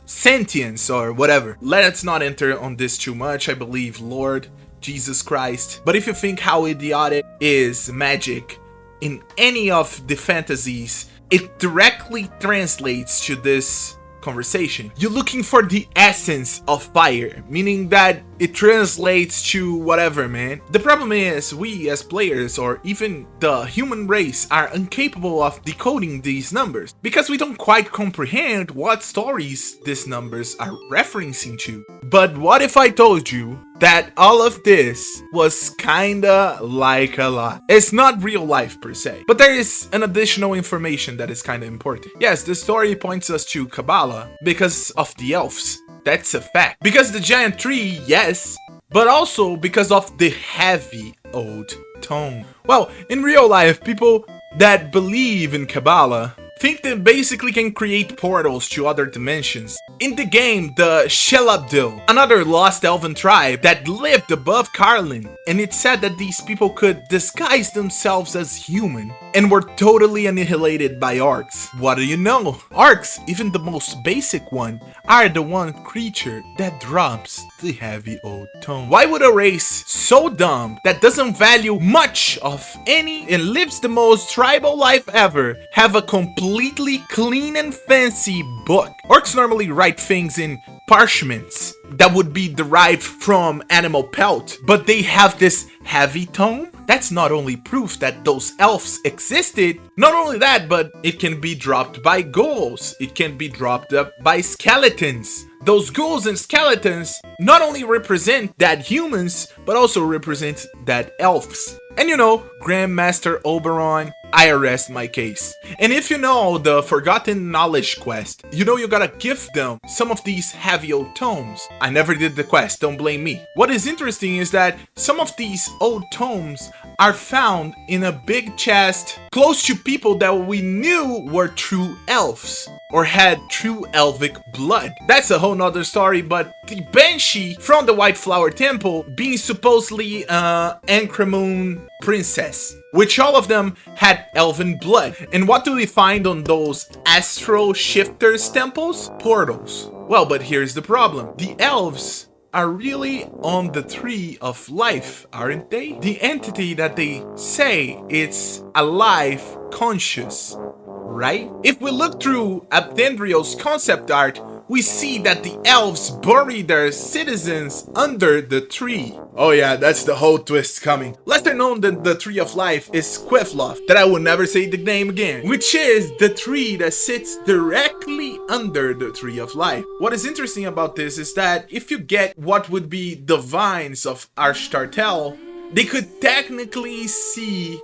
sentience or whatever. Let's not enter on this too much. I believe Lord Jesus Christ. But if you think how idiotic is magic in any of the fantasies, it directly translates to this conversation. You're looking for the essence of fire, meaning that it translates to whatever, man. The problem is we as players, or even the human race, are incapable of decoding these numbers because we don't quite comprehend what stories these numbers are referencing to. But what if I told you that all of this was kinda like a lie? It's not real life per se, but there is an additional information that is kinda important. Yes, the story points us to Kabbalah because of the elves. That's a fact. Because the giant tree, yes, but also because of the heavy old tone. Well, in real life, people that believe in Kabbalah think they basically can create portals to other dimensions. In the game, the Shelabdil, another lost elven tribe that lived above Carlin, and it's said that these people could disguise themselves as human and were totally annihilated by orcs. What do you know? Orcs, even the most basic one, are the one creature that drops the heavy old tome. Why would a race so dumb that doesn't value much of any and lives the most tribal life ever have a completely clean and fancy book? Orcs normally write things in parchments that would be derived from animal pelt, but they have this heavy tome? That's not only proof that those elves existed, not only that, but it can be dropped by ghouls, it can be dropped up by skeletons. Those ghouls and skeletons not only represent that humans, but also represent that elves. And you know, Grandmaster Oberon, I arrest my case. And if you know the Forgotten Knowledge quest, you know you gotta give them some of these heavy old tomes. I never did the quest, don't blame me. What is interesting is that some of these old tomes are found in a big chest close to people that we knew were true elves or had true elvic blood. That's a whole nother story, but the Banshee from the White Flower Temple being supposedly Ancremoon princess, which all of them had elven blood. And what do we find on those astral shifters temples? Portals. Well, but here's the problem. The elves are really on the tree of life, aren't they? The entity that they say it's alive, conscious, right? If we look through Abdendrio's concept art, we see that the elves bury their citizens under the tree. Oh yeah, that's the whole twist coming. Lesser known than the Tree of Life is Quefloth, that I will never say the name again, which is the tree that sits directly under the Tree of Life. What is interesting about this is that if you get what would be the vines of Ashtartel, they could technically see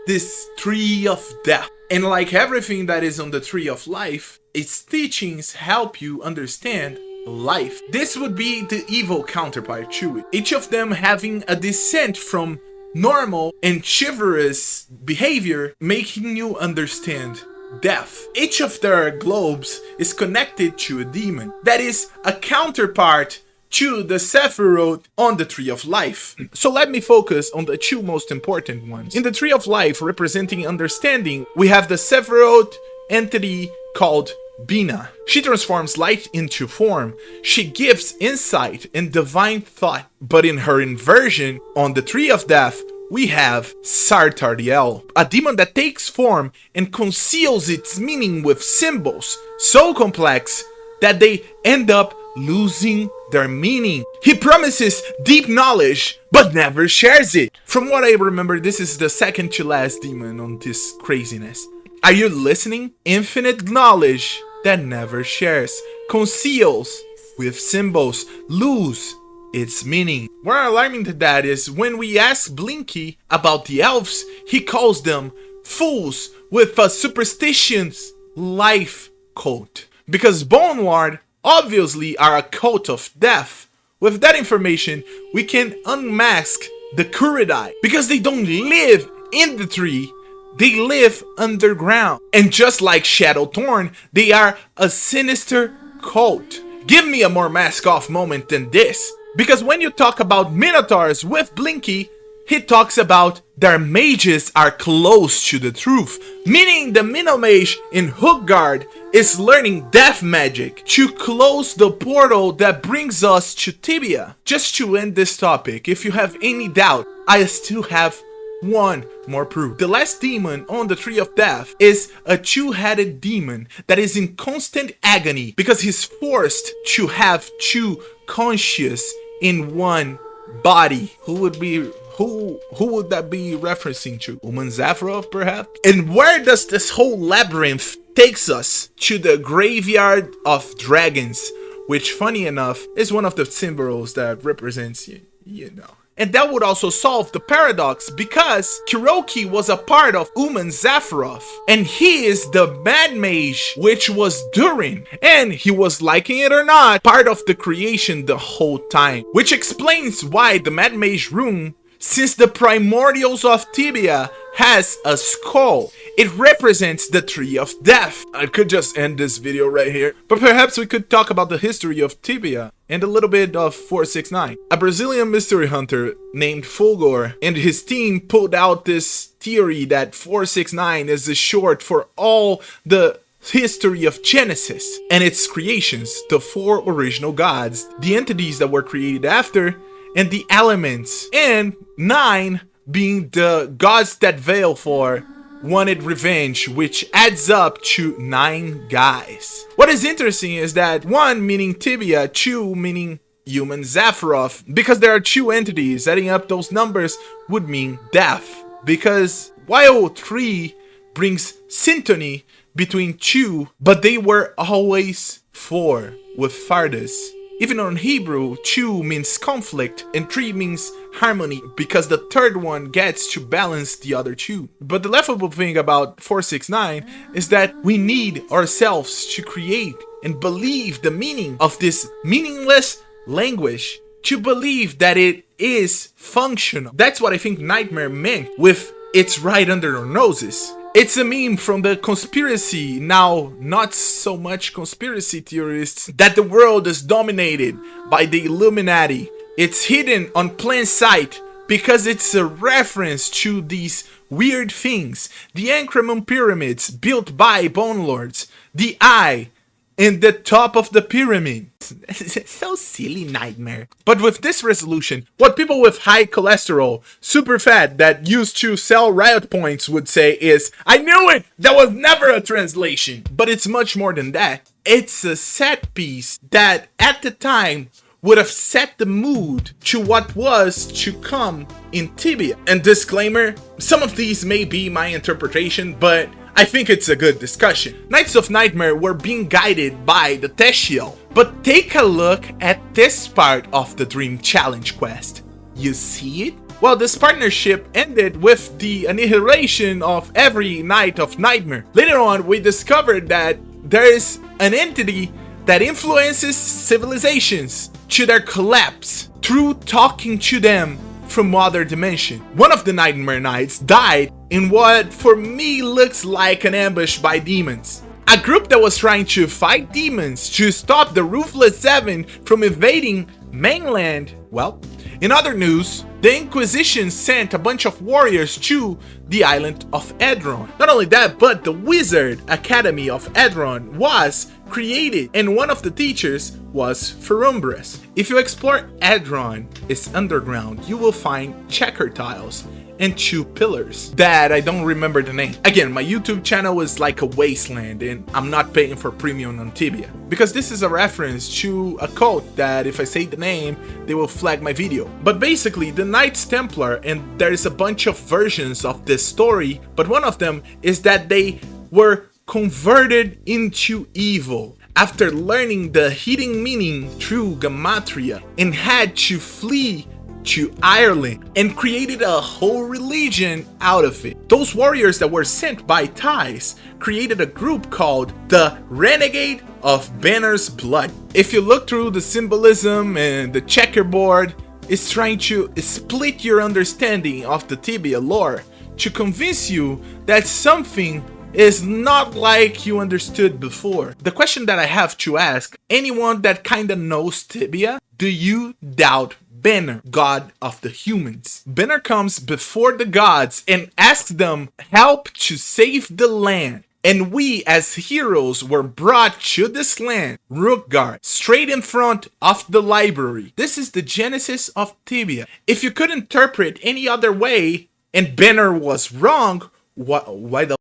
this Tree of Death. And like everything that is on the Tree of Life, its teachings help you understand life. This would be the evil counterpart to it. Each of them having a descent from normal and chivalrous behavior, making you understand death. Each of their globes is connected to a demon that is a counterpart to the Sephiroth on the Tree of Life. So let me focus on the two most important ones. In the Tree of Life, representing understanding, we have the Sephiroth entity called Bina. She transforms light into form. She gives insight and divine thought. But in her inversion, on the Tree of Death, we have Sartardiel, a demon that takes form and conceals its meaning with symbols so complex that they end up losing their meaning. He promises deep knowledge, but never shares it. From what I remember, this is the second to last demon on this craziness. Are you listening? Infinite knowledge that never shares, conceals with symbols, lose its meaning. Where alarming to that is when we ask Blinky about the elves, he calls them fools with a superstitious life cult. Because Bonelord obviously are a cult of death. With that information, we can unmask the Kuridai, because they don't live in the tree, they live underground. And just like Shadowthorn, they are a sinister cult. Give me a more mask off moment than this. Because when you talk about Minotaurs with Blinky, he talks about their mages are close to the truth, meaning the Minomage in Hookguard is learning death magic to close the portal that brings us to Tibia. Just to end this topic, if you have any doubt, I still have one more proof. The last demon on the Tree of Death is a two-headed demon that is in constant agony because he's forced to have two conscious in one body. Who would that be referencing to? Zapharov, perhaps? And where does this whole labyrinth takes us? To the graveyard of dragons, which funny enough is one of the symbols that represents you know. And that would also solve the paradox because Kuroki was a part of Zapharov, and he is the Mad Mage, which was Durin, and he was, liking it or not, part of the creation the whole time. Which explains why the Mad Mage room, since the primordials of Tibia, has a skull. It represents the Tree of Death. I could just end this video right here, but perhaps we could talk about the history of Tibia and a little bit of 469. A Brazilian mystery hunter named Fulgor and his team pulled out this theory that 469 is the short for all the history of Genesis and its creations, the 4 original gods, the entities that were created after, and the elements, and 9 being the gods that Veilfor wanted revenge, which adds up to 9 guys. What is interesting is that 1 meaning Tibia, 2 meaning human Sephiroth, because there are 2 entities, adding up those numbers would mean death. Because while 3 brings syntony between 2, but they were always 4 with Fardas. Even on Hebrew, 2 means conflict and 3 means harmony, because the third one gets to balance the other 2. But the laughable thing about 469 is that we need ourselves to create and believe the meaning of this meaningless language, to believe that it is functional. That's what I think Nightmare meant with "it's right under our noses." It's a meme from the conspiracy, now not so much conspiracy theorists, that the world is dominated by the Illuminati. It's hidden on plain sight because it's a reference to these weird things. The Ancramon pyramids built by bonelords, the eye in the top of the pyramid. So silly, Nightmare. But with this resolution, what people with high cholesterol, super fat, that used to sell riot points would say is, I knew it! That was never a translation! But it's much more than that. It's a set piece that, at the time, would have set the mood to what was to come in Tibia. And disclaimer, some of these may be my interpretation, but I think it's a good discussion. Knights of Nightmare were being guided by the Teshiel, but take a look at this part of the Dream Challenge quest. You see it? Well, this partnership ended with the annihilation of every Knight of Nightmare. Later on, we discovered that there is an entity that influences civilizations to their collapse through talking to them from other dimension. One of the Nightmare Knights died in what for me looks like an ambush by demons. A group that was trying to fight demons to stop the Ruthless Seven from invading mainland. Well, in other news, the Inquisition sent a bunch of warriors to the island of Edron. Not only that, but the Wizard Academy of Edron was created, and one of the teachers was Ferumbras. If you explore Edron, its underground, you will find checker tiles and 2 pillars that I don't remember the name. Again, my YouTube channel is like a wasteland and I'm not paying for premium on Tibia, because this is a reference to a cult that if I say the name, they will flag my video. But basically, the Knights Templar, and there is a bunch of versions of this story, but one of them is that they were converted into evil after learning the hidden meaning through Gamatria and had to flee to Ireland and created a whole religion out of it. Those warriors that were sent by Thais created a group called the Renegade of Banner's Blood. If you look through the symbolism and the checkerboard, it's trying to split your understanding of the Tibia lore to convince you that something is not like you understood before. The question that I have to ask anyone that kinda knows Tibia, do you doubt Banner, god of the humans? Banner comes before the gods and asks them help to save the land. And we as heroes were brought to this land, Rookgard, straight in front of the library. This is the genesis of Tibia. If you could interpret any other way and Banner was wrong, why the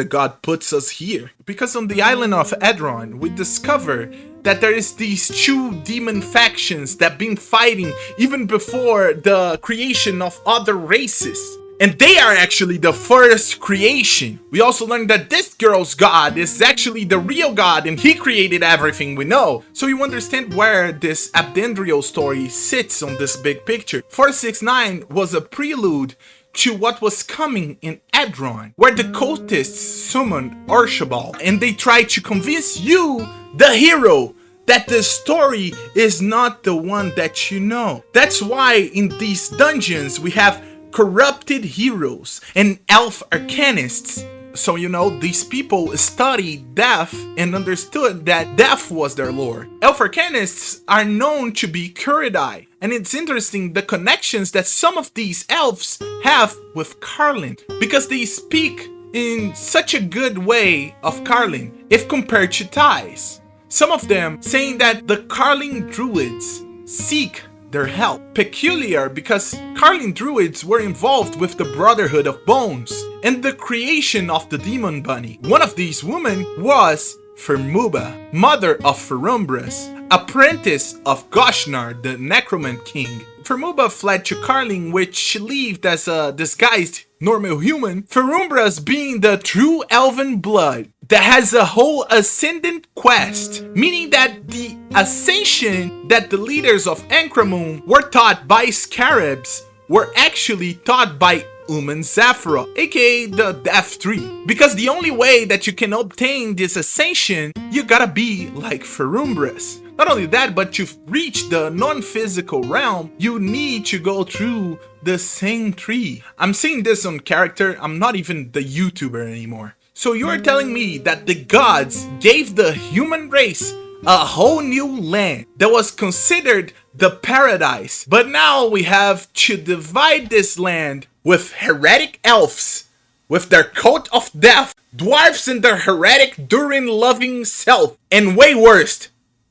god puts us here? Because on the island of Edron, we discover that there is these 2 demon factions that been fighting even before the creation of other races. And they are actually the first creation. We also learned that this girl's god is actually the real god and he created everything we know. So you understand where this Abdendriel story sits on this big picture. 469 was a prelude to what was coming in Edron, where the cultists summoned Archibald and they tried to convince you, the hero, that the story is not the one that you know. That's why in these dungeons we have corrupted heroes and elf arcanists. So you know, these people studied death and understood that death was their lore. Elf arcanists are known to be Kuridai, and it's interesting the connections that some of these elves have with Carlin, because they speak in such a good way of Carling if compared to ties. Some of them saying that the Carling druids seek their help. Peculiar because Carling druids were involved with the Brotherhood of Bones and the creation of the demon bunny. One of these women was Firmuba, mother of Ferumbras, apprentice of Goshnar, the Necromant King. Firmuba fled to Carling, which she lived as a disguised normal human, Ferumbras being the true elven blood that has a whole ascendant quest, meaning that the ascension that the leaders of Ancramoon were taught by scarabs were actually taught by Zaphra, aka the Death Tree. Because the only way that you can obtain this ascension, you gotta be like Ferumbras. Not only that, but to reach the non-physical realm, you need to go through the same tree. I'm saying this on character, I'm not even the YouTuber anymore. So you're telling me that the gods gave the human race a whole new land that was considered the paradise, but now we have to divide this land with heretic elves, with their cult of death, dwarves and their heretic Durin-loving self, and way worse,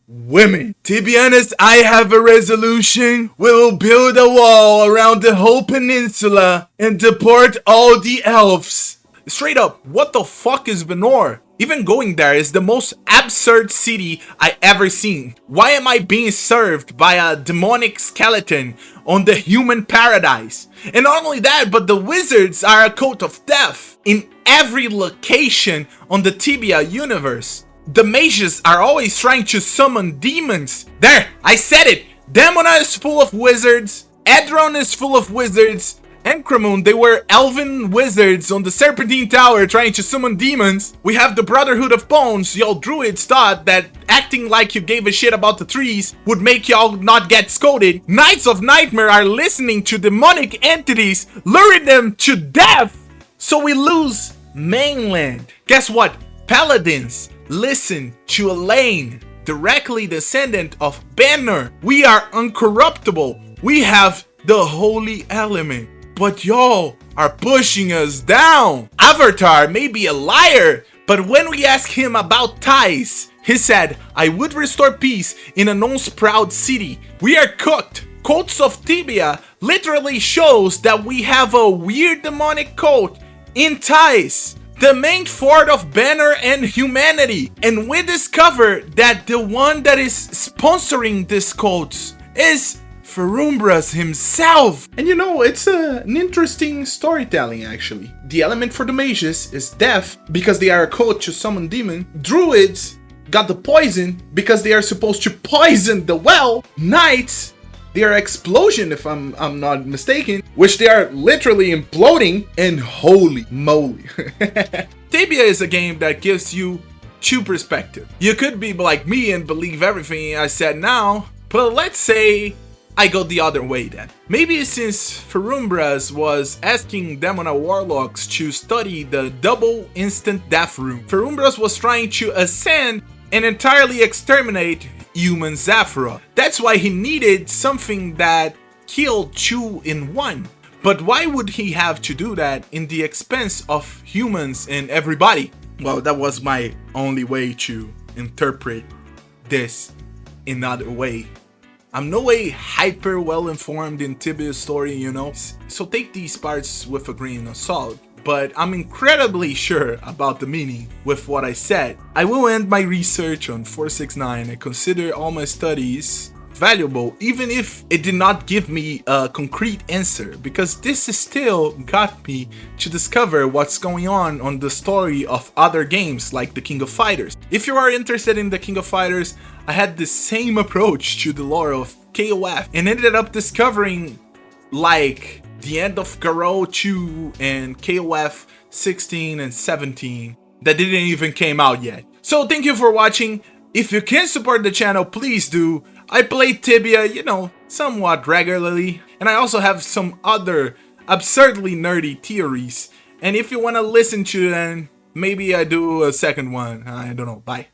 women. To be honest, I have a resolution. We will build a wall around the whole peninsula and deport all the elves. Straight up, what the fuck is Bonelord? Even going there is the most absurd city I ever seen. Why am I being served by a demonic skeleton on the human paradise? And not only that, but the wizards are a cult of death in every location on the Tibia universe. The mages are always trying to summon demons. There, I said it! Demona is full of wizards, Edron is full of wizards, Ancramoon, they were elven wizards on the Serpentine Tower trying to summon demons. We have the Brotherhood of Bones. Y'all druids thought that acting like you gave a shit about the trees would make y'all not get scolded. Knights of Nightmare are listening to demonic entities, luring them to death. So we lose mainland. Guess what? Paladins listen to Elaine, directly descendant of Banner. We are uncorruptible. We have the holy element. But y'all are pushing us down. Avatar may be a liar, but when we asked him about ties, he said, I would restore peace in a non-proud city. We are cooked. Cults of Tibia literally shows that we have a weird demonic cult in ties, the main fort of Banner and humanity. And we discover that the one that is sponsoring this cult is Ferumbras himself. And you know, it's an interesting storytelling actually. The element for the mages is death because they are a cult to summon demon. Druids got the poison because they are supposed to poison the well. Knights, they are explosion if I'm not mistaken, which they are literally imploding. And holy moly. Tibia is a game that gives you two perspectives. You could be like me and believe everything I said now, but let's say I go the other way then. Maybe since Ferumbras was asking Demona warlocks to study the double instant death rune, Ferumbras was trying to ascend and entirely exterminate Zaphra. That's why he needed something that killed two in one. But why would he have to do that in the expense of humans and everybody? Well, that was my only way to interpret this in another way. I'm no way hyper well informed in Tibia's story, you know, so take these parts with a grain of salt, but I'm incredibly sure about the meaning with what I said. I will end my research on 469 and consider all my studies valuable, even if it did not give me a concrete answer, because this is still got me to discover what's going on the story of other games like the King of Fighters. If you are interested in the King of Fighters, I had the same approach to the lore of KOF and ended up discovering like the end of Garou 2 and KOF 16 and 17 that didn't even came out yet. So thank you for watching. If you can support the channel, please do. I play Tibia, you know, somewhat regularly, and I also have some other absurdly nerdy theories, and if you want to listen to them, maybe I do a second one. I don't know. Bye.